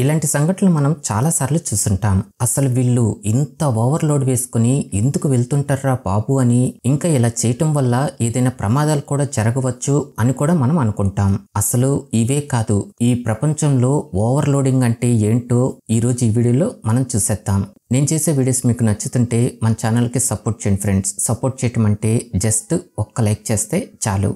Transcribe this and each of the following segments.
ఇలాంటి సంఘటనలు మనం చాలా సార్లు చూసుంటాం. అసలు వీళ్ళు ఇంత ఓవర్లోడ్ వేసుకుని ఎందుకు వెళ్తుంటారా బాబు అని, ఇంకా ఇలా చేయటం వల్ల ఏదైనా ప్రమాదాలు కూడా జరగవచ్చు అని కూడా మనం అనుకుంటాం. అసలు ఇవే కాదు, ఈ ప్రపంచంలో ఓవర్లోడింగ్ అంటే ఏంటో ఈరోజు ఈ వీడియోలో మనం చూసేద్దాం. నేను చేసే వీడియోస్ మీకు నచ్చుతుంటే మన ఛానల్కి సపోర్ట్ చేయండి ఫ్రెండ్స్. సపోర్ట్ చేయటం అంటే జస్ట్ ఒక్క లైక్ చేస్తే చాలు.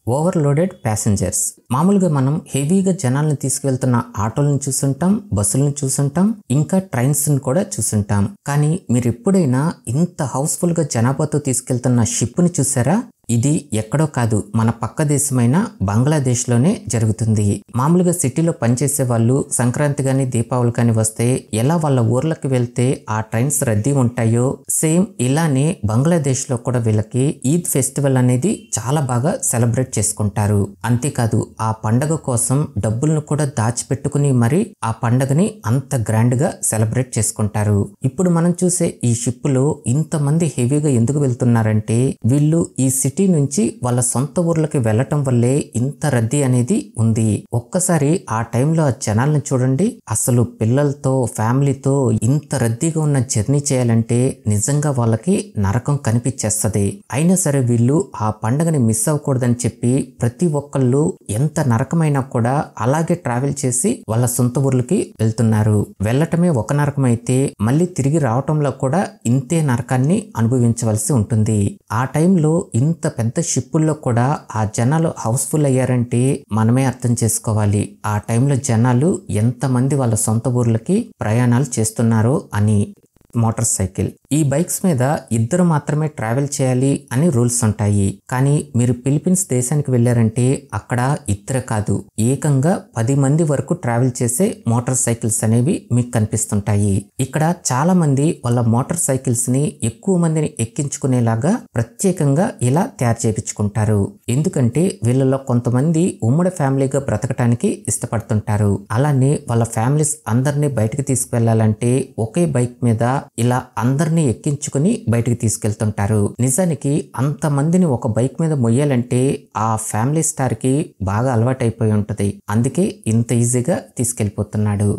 Overloaded passengers. మామూలుగా మనం హెవీగా జనాలను తీసుకువెళ్తున్న ఆటోలను చూసుంటాం, బస్సులను చూసుంటాం, ఇంకా ట్రైన్స్ని కూడా చూసుంటాం. కానీ మీరు ఎప్పుడైనా ఇంత హౌస్ఫుల్ గా జనాభాతో తీసుకెళ్తున్న షిప్ని చూసారా? ఇది ఎక్కడో కాదు, మన పక్క దేశమైన బంగ్లాదేశ్లోనే జరుగుతుంది. మామూలుగా సిటీలో పనిచేసే వాళ్ళు సంక్రాంతి కానీ దీపావళి కానీ వస్తే ఎలా వాళ్ళ ఊర్లకు వెళ్తే ఆ ట్రైన్స్ రద్దీ ఉంటాయో, సేమ్ ఇలానే బంగ్లాదేశ్లో కూడా వీళ్ళకి ఈద్ ఫెస్టివల్ అనేది చాలా బాగా సెలబ్రేట్ చేసుకుంటారు. అంతేకాదు ఆ పండగ కోసం డబ్బులను కూడా దాచిపెట్టుకుని మరి ఆ పండగని అంత గ్రాండ్ గా సెలబ్రేట్ చేసుకుంటారు. ఇప్పుడు మనం చూసే ఈ షిప్పులో ఇంతమంది హెవీగా ఎందుకు వెళ్తున్నారంటే, వీళ్ళు ఈ సిటీ నుంచి వాళ్ళ సొంత ఊర్లకి వెళ్లటం వల్లే ఇంత రద్దీ అనేది ఉంది. ఒక్కసారి ఆ టైంలో ఆ జనాలను చూడండి. అసలు పిల్లలతో ఫ్యామిలీతో ఇంత రద్దీగా ఉన్న జర్నీ చేయాలంటే నిజంగా వాళ్ళకి నరకం కనిపించేస్తది. అయినా సరే వీళ్ళు ఆ పండగని మిస్ అవ్వకూడదని చెప్పి ప్రతి ఒక్కళ్ళు ఎంత నరకమైనా కూడా అలాగే ట్రావెల్ చేసి వాళ్ళ సొంత ఊర్లకి వెళ్తున్నారు. వెళ్ళటమే ఒక నరకం అయితే మళ్ళీ తిరిగి రావటంలో కూడా ఇంతే నరకాన్ని అనుభవించవలసి ఉంటుంది. ఆ టైంలో ఇంత పెద్ద షిప్పుల్లో కూడా ఆ జనాలు హౌస్ఫుల్ అయ్యారంటే మనమే అర్థం చేసుకోవాలి ఆ టైంలో జనాలు ఎంతమంది వాళ్ళ సొంత ఊర్లకి ప్రయాణాలు చేస్తున్నారో అని. Motor cycle. ఈ బైక్స్ మీద ఇద్దరు మాత్రమే ట్రావెల్ చేయాలి అని రూల్స్ ఉంటాయి. కానీ మీరు ఫిలిప్పీన్స్ దేశానికి వెళ్ళారంటే అక్కడ ఇద్దరు కాదు, ఏకంగా 10 మంది వరకు ట్రావెల్ చేసే మోటార్ సైకిల్స్ అనేవి మీకు కనిపిస్తుంటాయి. ఇక్కడ చాలా మంది వాళ్ళ మోటార్ సైకిల్స్ ని ఎక్కువ మందిని ఎక్కించుకునేలాగా ప్రత్యేకంగా ఇలా తయారు చేయించుకుంటారు. ఎందుకంటే వీళ్ళలో కొంతమంది ఉమ్మడి ఫ్యామిలీగా బ్రతకటానికి ఇష్టపడుతుంటారు. అలానే వాళ్ళ ఫ్యామిలీస్ అందరినీ బయటకు తీసుకువెళ్లాలంటే ఒకే బైక్ మీద ఇలా అందరినీ ఎక్కించుకుని బయటికి తీసుకెళ్తుంటారు. నిజానికి అంతమందిని ఒక బైక్ మీద మొయ్యాలంటే ఆ ఫ్యామిలీ స్టార్ కి బాగా అలవాటైపోయి ఉంటది. అందుకే ఇంత ఈజీగా తీసుకెళ్లిపోతున్నాడు.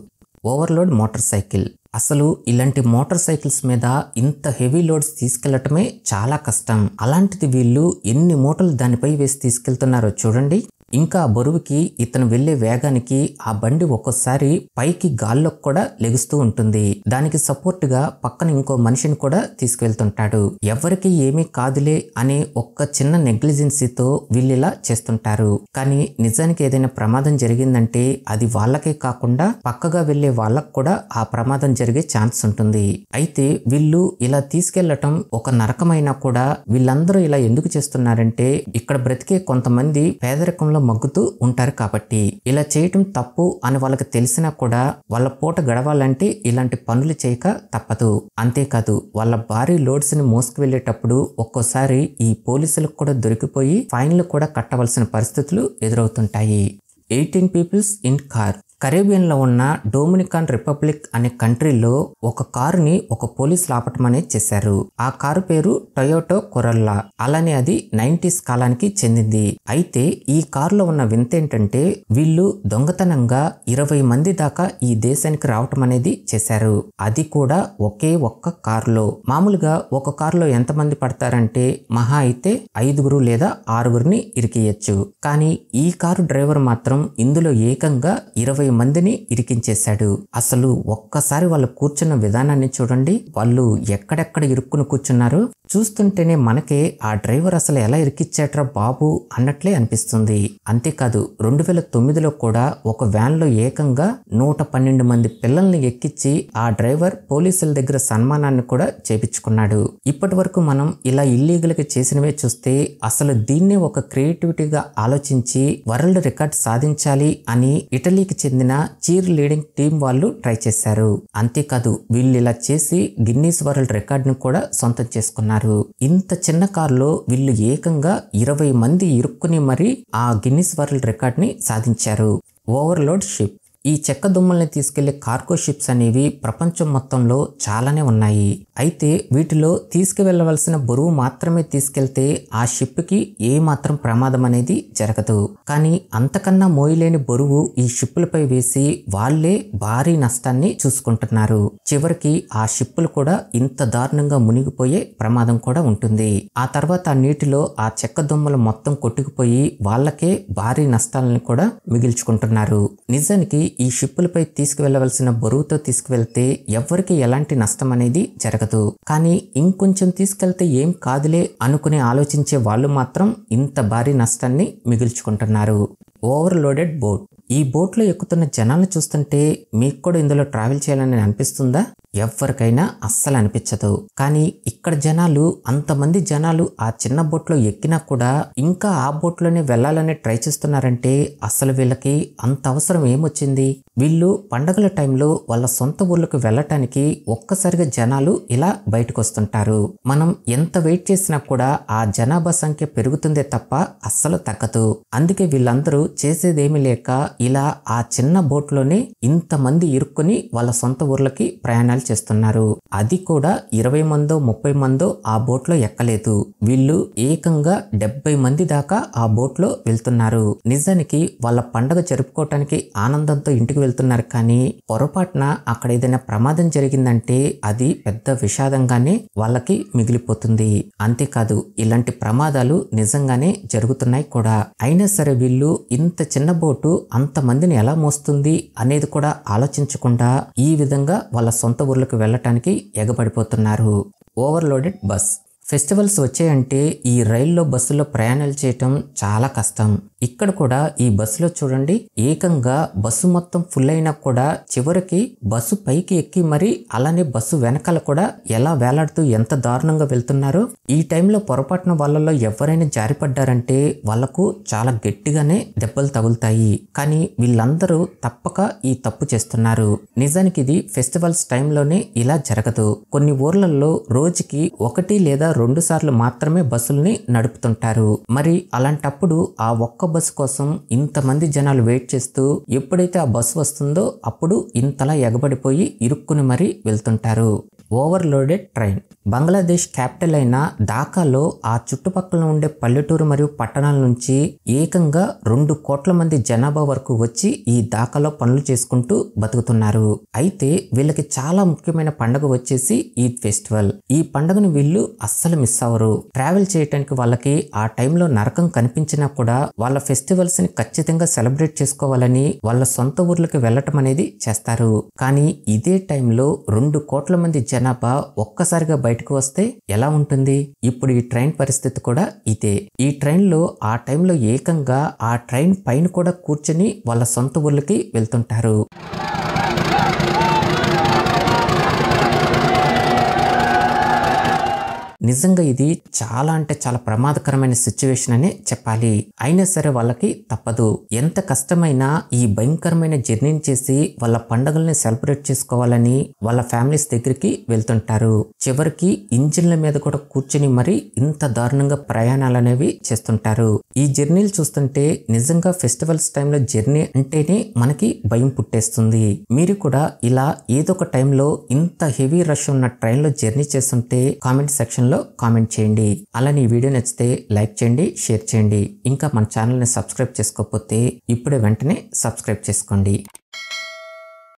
Overload motor cycle. అసలు ఇలాంటి మోటార్ సైకిల్స్ మీద ఇంత హెవీ లోడ్స్ తీసుకెళ్లటమే చాలా కష్టం. అలాంటిది వీళ్ళు ఎన్ని మూటలు దానిపై వేసి తీసుకెళ్తున్నారో చూడండి. ఇంకా ఆ బరువుకి ఇతను వెళ్లే వేగానికి ఆ బండి ఒక్కోసారి పైకి గాల్లోకి కూడా లెగుస్తూ ఉంటుంది. దానికి సపోర్ట్ గా పక్కన ఇంకో మనిషిని కూడా తీసుకెళ్తుంటాడు. ఎవరికి ఏమీ కాదులే అనే ఒక్క చిన్న నెగ్లిజెన్సీతో వీళ్ళు ఇలా చేస్తుంటారు. కానీ నిజానికి ఏదైనా ప్రమాదం జరిగిందంటే అది వాళ్ళకే కాకుండా పక్కగా వెళ్లే వాళ్ళకు కూడా ఆ ప్రమాదం జరిగే ఛాన్స్ ఉంటుంది. అయితే వీళ్ళు ఇలా తీసుకెళ్లటం ఒక నరకమైనా కూడా వీళ్ళందరూ ఇలా ఎందుకు చేస్తున్నారంటే, ఇక్కడ బ్రతికే కొంతమంది పేదరికంలో మగ్గుతూ ఉంటారు కాబట్టి. ఇలా చేయటం తప్పు అని వాళ్ళకి తెలిసినా కూడా వాళ్ళ పూట గడవాలంటే ఇలాంటి పనులు చేయక తప్పదు. అంతేకాదు వాళ్ళ భారీ లోడ్స్ ని మోసుకు వెళ్లేటప్పుడు ఒక్కోసారి ఈ పోలీసులకు కూడా దొరికిపోయి ఫైన్లు కూడా కట్టవలసిన పరిస్థితులు ఎదురవుతుంటాయి. 18 పీపుల్స్ ఇన్ కార్. కరేబియన్ లో ఉన్న డొమినికన్ రిపబ్లిక్ అనే కంట్రీలో ఒక కారుని ఒక పోలీసులు ఆపటం అనేది చేశారు. ఆ కారు పేరు టొయోటో కొరల్లా. అలానే అది 90s కాలానికి చెందింది. అయితే ఈ కారులో ఉన్న వింత ఏంటంటే, వీళ్ళు దొంగతనంగా 20 మంది దాకా ఈ దేశానికి రావటం అనేది చేశారు. అది కూడా ఒకే ఒక్క కారులో. మామూలుగా ఒక కారులో ఎంతమంది పడతారంటే మహా అయితే 5 లేదా 6 ఇరికియచ్చు. కానీ ఈ కారు డ్రైవర్ మాత్రం ఇందులో ఏకంగా 20 మందిని ఇరికించేశాడు. అసలు ఒక్కసారి వాళ్ళు కూర్చున్న విధానాన్ని చూడండి. వాళ్ళు ఎక్కడెక్కడ ఇరుక్కుని కూర్చున్నారు. చూస్తుంటేనే మనకే ఆ డ్రైవర్ అసలు ఎలా ఇరికిచ్చాడ్రా బాబు అన్నట్లే అనిపిస్తుంది. అంతేకాదు 2009లో కూడా ఒక వ్యాన్ లో ఏకంగా 112 మంది పిల్లల్ని ఎక్కించి ఆ డ్రైవర్ పోలీసుల దగ్గర సన్మానాన్ని కూడా చేపించుకున్నాడు. ఇప్పటి వరకు మనం ఇలా ఇల్లీగల్ గా చేసినవే చూస్తే అసలు దీన్నే ఒక క్రియేటివిటీగా ఆలోచించి వరల్డ్ రికార్డ్ సాధించాలి అని ఇటలీకి చెందిన చీర్ లీడింగ్ టీం వాళ్ళు ట్రై చేశారు. అంతేకాదు వీళ్ళు ఇలా చేసి గిన్నీస్ వరల్డ్ రికార్డ్ ను కూడా సొంతం చేసుకున్నారు. ఇంత చిన్న కారులో వీళ్ళు ఏకంగా 20 మంది ఇరుక్కుని మరి ఆ గిన్నీస్ వరల్డ్ రికార్డ్ ని సాధించారు. Overload ship. ఈ చెక్క దుమ్మల్ని తీసుకెళ్లే కార్గో షిప్స్ అనేవి ప్రపంచం మొత్తంలో చాలానే ఉన్నాయి. అయితే వీటిలో తీసుకువెళ్లవలసిన బరువు మాత్రమే తీసుకెళ్తే ఆ షిప్ కి ఏ మాత్రం ప్రమాదం అనేది జరగదు. కానీ అంతకన్నా మోయలేని బరువు ఈ షిప్పులపై వేసి వాళ్లే భారీ నష్టాన్ని చూసుకుంటున్నారు. చివరికి ఆ షిప్పులు కూడా ఇంత దారుణంగా మునిగిపోయే ప్రమాదం కూడా ఉంటుంది. ఆ తర్వాత ఆ నీటిలో ఆ చెక్క దుమ్మలు మొత్తం కొట్టుకుపోయి వాళ్ళకే భారీ నష్టాలను కూడా మిగిల్చుకుంటున్నారు. నిజానికి ఈ షిప్పులపై తీసుకువెళ్లవలసిన బరువుతో తీసుకువెళ్తే ఎవ్వరికి ఎలాంటి నష్టం అనేది జరగదు. కానీ ఇంకొంచెం తీసుకెళ్తే ఏం కాదులే అనుకుని ఆలోచించే వాళ్ళు మాత్రం ఇంత భారీ నష్టాన్ని మిగిల్చుకుంటున్నారు. Overloaded boat. ఈ బోట్లో ఎక్కుతున్న జనాలను చూస్తుంటే మీకు కూడా ఇందులో ట్రావెల్ చేయాలని అనిపిస్తుందా? ఎవరికైనా అస్సలు అనిపించదు. కానీ ఇక్కడ జనాలు, అంతమంది జనాలు ఆ చిన్న బోట్లో ఎక్కినా కూడా ఇంకా ఆ బోట్లోనే వెళ్లాలని ట్రై చేస్తున్నారంటే అసలు వీళ్ళకి అంత అవసరం ఏమొచ్చింది? వీళ్ళు పండగల టైంలో వాళ్ళ సొంత ఊర్లకు వెళ్ళటానికి ఒక్కసారిగా జనాలు ఇలా బయటకు వస్తుంటారు. మనం ఎంత వెయిట్ చేసినా కూడా ఆ జనాభా సంఖ్య పెరుగుతుందే తప్ప అస్సలు తగ్గదు. అందుకే వీళ్ళందరూ చేసేదేమీ లేక ఇలా ఆ చిన్న బోట్లోనే ఇంతమంది ఇరుక్కుని వాళ్ళ సొంత ఊర్లకి ప్రయాణాలు చేస్తున్నారు. అది కూడా 20 మందో 30 మందో ఆ బోట్లో ఎక్కలేదు. వీళ్ళు ఏకంగా 70 మంది దాకా ఆ బోట్లో వెళ్తున్నారు. నిజానికి వాళ్ళ పండగ జరుపుకోవటానికి ఆనందంతో ఇంటికి వెళ్తున్నారు. కానీ పొరపాటున అక్కడ ఏదైనా ప్రమాదం జరిగిందంటే అది పెద్ద విషాదంగానే వాళ్ళకి మిగిలిపోతుంది. అంతేకాదు ఇలాంటి ప్రమాదాలు నిజంగానే జరుగుతున్నాయి కూడా. అయినా సరే వీళ్ళు ఇంత చిన్న బోటు అంతమందిని ఎలా మోస్తుంది అనేది కూడా ఆలోచించకుండా ఈ విధంగా వాళ్ళ సొంత ఊర్లకు వెళ్ళటానికి ఎగబడిపోతున్నారు. Overloaded bus. ఫెస్టివల్స్ వచ్చాయంటే ఈ రైల్లో బస్సులో ప్రయాణాలు చేయటం చాలా కష్టం. ఇక్కడ కూడా ఈ బస్సులో చూడండి, ఏకంగా బస్సు మొత్తం ఫుల్ అయినా కూడా చివరికి బస్సు పైకి ఎక్కి మరి అలానే బస్సు వెనకాల కూడా ఎలా వేలాడుతూ ఎంత దారుణంగా వెళ్తున్నారో. ఈ టైంలో పొరపాటున వాళ్ళలో ఎవరైనా జారిపడ్డారంటే వాళ్లకు చాలా గట్టిగానే దెబ్బలు తగులుతాయి. కానీ వీళ్ళందరూ తప్పక ఈ తప్పు చేస్తున్నారు. నిజానికి ఇది ఫెస్టివల్స్ టైంలోనే ఇలా జరగదు. కొన్ని ఊర్లలో రోజుకి 1 లేదా 2 సార్లు మాత్రమే బస్సుల్ని నడుపుతుంటారు. మరి అలాంటప్పుడు ఆ ఒక్క బస్సు కోసం ఇంతమంది జనాలు వెయిట్ చేస్తూ ఎప్పుడైతే ఆ బస్సు వస్తుందో అప్పుడు ఇంతలా ఎగబడిపోయి ఇరుక్కుని మరీ వెళ్తుంటారు. Overloaded train. బంగ్లాదేశ్ క్యాపిటల్ అయిన ఢాకాలో ఆ చుట్టుపక్కల ఉండే పల్లెటూరు మరియు పట్టణాల నుంచి ఏకంగా 2 కోట్ల మంది జనాభా వరకు వచ్చి ఈ ఢాకాలో పనులు చేసుకుంటూ బతుకుతున్నారు. అయితే వీళ్ళకి చాలా ముఖ్యమైన పండుగ వచ్చేసి ఈద్ ఫెస్టివల్. ఈ పండుగను వీళ్ళు అస్సలు మిస్ అవ్వరు. ట్రావెల్ చేయడానికి వాళ్ళకి ఆ టైంలో నరకం కనిపించినా కూడా వాళ్ళ ఫెస్టివల్స్ ని ఖచ్చితంగా సెలబ్రేట్ చేసుకోవాలని వాళ్ళ సొంత ఊర్లకు వెళ్ళటం అనేది చేస్తారు. కానీ ఇదే టైంలో 2 కోట్ల మంది జనాభా ఒక్కసారిగా బయటకు వస్తే ఎలా ఉంటుంది? ఇప్పుడు ఈ ట్రైన్ పరిస్థితి కూడా ఇదే. ఈ ట్రైన్లో ఆ టైంలో ఏకంగా ఆ ట్రైన్ పైన కూడా కూర్చొని వాళ్ళ సొంత ఊర్లకి వెళ్తుంటారు. నిజంగా ఇది చాలా అంటే చాలా ప్రమాదకరమైన సిచ్యువేషన్ అనే చెప్పాలి. అయినా సరే వాళ్ళకి తప్పదు. ఎంత కష్టమైనా ఈ భయంకరమైన జర్నీని చేసి వాళ్ళ పండుగల్ని సెలబ్రేట్ చేసుకోవాలని వాళ్ళ ఫ్యామిలీస్ దగ్గరికి వెళ్తుంటారు. చివరికి ఇంజిన్ల మీద కూడా కూర్చొని మరి ఇంత దారుణంగా ప్రయాణాలు అనేవి చేస్తుంటారు. ఈ జర్నీలు చూస్తుంటే నిజంగా ఫెస్టివల్స్ టైంలో జర్నీ అంటేనే మనకి భయం పుట్టేస్తుంది. మీరు కూడా ఇలా ఏదో ఒక టైంలో ఇంత హెవీ రష్ ఉన్న ట్రైన్లో జర్నీ చేస్తుంటే కామెంట్ సెక్షన్ లో కామెంట్ చేయండి. అలానే ఈ వీడియో నచ్చితే లైక్ చేయండి, షేర్ చేయండి. ఇంకా మన ఛానల్ని సబ్స్క్రైబ్ చేసుకోకపోతే ఇప్పుడే వెంటనే సబ్స్క్రైబ్ చేసుకోండి.